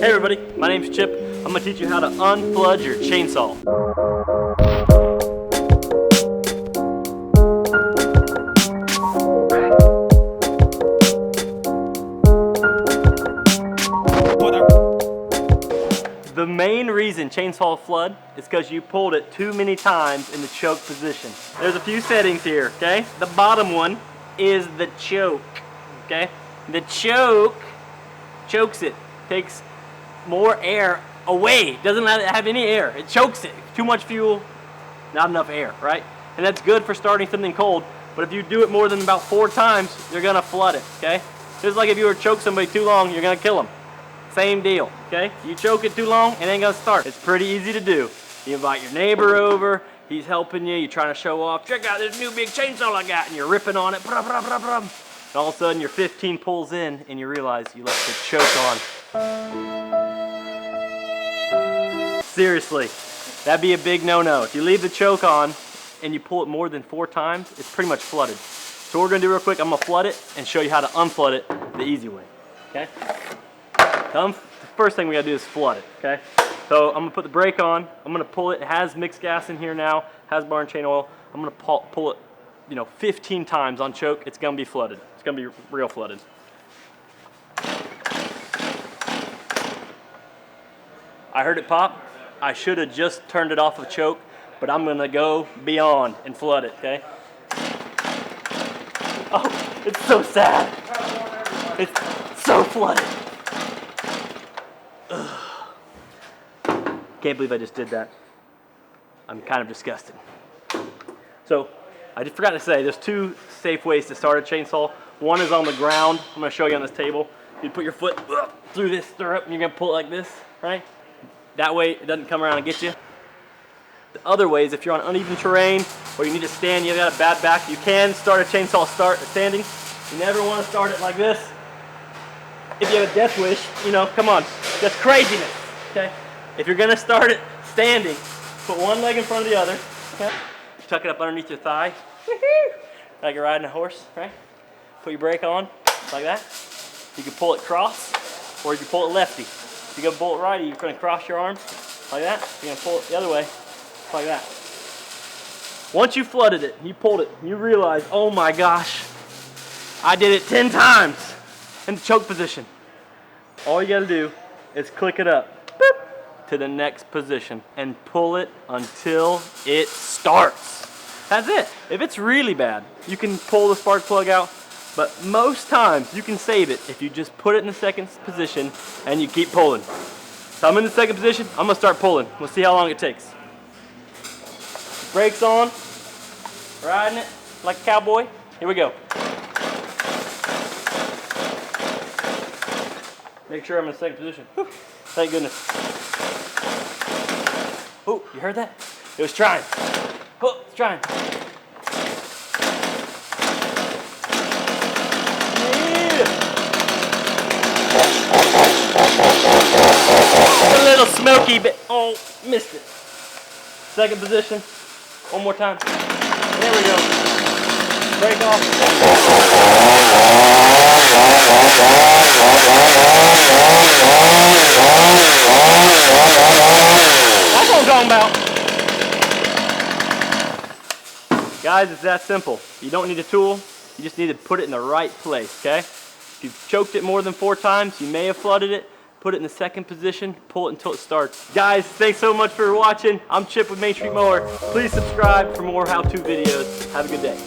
Hey everybody, my name's Chip. I'm going to teach you how to unflood your chainsaw. The main reason chainsaw flood is because you pulled it too many times in the choke position. There's a few settings here, okay? The bottom one is the choke, okay? The choke chokes it, takes more air away, doesn't let it have any air. It chokes it, too much fuel, not enough air, right? And that's good for starting something cold, but if you do it more than about 4 times, you're gonna flood it, okay? Just like if you were to choke somebody too long, you're gonna kill them. Same deal, okay? You choke it too long, it ain't gonna start. It's pretty easy to do. You invite your neighbor over, he's helping you, you're trying to show off, check out this new big chainsaw I got, and you're ripping on it, and all of a sudden your 15 pulls in, and you realize you left the choke on. Seriously, that'd be a big no-no. If you leave the choke on, and you pull it more than 4 times, it's pretty much flooded. So what we're gonna do real quick, I'm gonna flood it, and show you how to unflood it the easy way, okay? The first thing we gotta do is flood it, okay? So I'm gonna put the brake on, I'm gonna pull it, it has mixed gas in here now, has bar and chain oil. I'm gonna pull it, 15 times on choke, it's gonna be flooded. It's gonna be real flooded. I heard it pop. I should have just turned it off of choke, but I'm gonna go beyond and flood it, okay? Oh, it's so sad. It's so flooded. Ugh. Can't believe I just did that. I'm kind of disgusted. So, I just forgot to say, there's 2 safe ways to start a chainsaw. One is on the ground. I'm gonna show you on this table. You put your foot through this stirrup and you're gonna pull it like this, right? That way it doesn't come around and get you. The other way is if you're on uneven terrain or you need to stand, you've got a bad back, you can start a chainsaw standing. You never wanna start it like this. If you have a death wish, come on, that's craziness, okay? If you're gonna start it standing, put one leg in front of the other, okay? Tuck it up underneath your thigh, like you're riding a horse, right? Put your brake on, like that. You can pull it cross, or you can pull it lefty. If you're gonna pull it righty, you're gonna cross your arm, like that. You're gonna pull it the other way, like that. Once you flooded it, you pulled it, you realize, oh my gosh, I did it 10 times in the choke position. All you gotta do is click it up to the next position and pull it until it starts. That's it. If it's really bad, you can pull the spark plug out, but most times you can save it if you just put it in the second position and you keep pulling. So I'm in the second position, I'm gonna start pulling. We'll see how long it takes. Brakes on, riding it like a cowboy. Here we go. Make sure I'm in the second position. Whew. Thank goodness. Oh, you heard that? It was trying. Oh, it's trying. Yeah. A little smoky bit. Oh, missed it. Second position. One more time. There we go. Brake off. That's what I'm talking about. Guys, it's that simple. You don't need a tool. You just need to put it in the right place, okay? If you've choked it more than 4 times, you may have flooded it. Put it in the second position, pull it until it starts. Guys, thanks so much for watching. I'm Chip with MainStreetMower. Please subscribe for more how-to videos. Have a good day.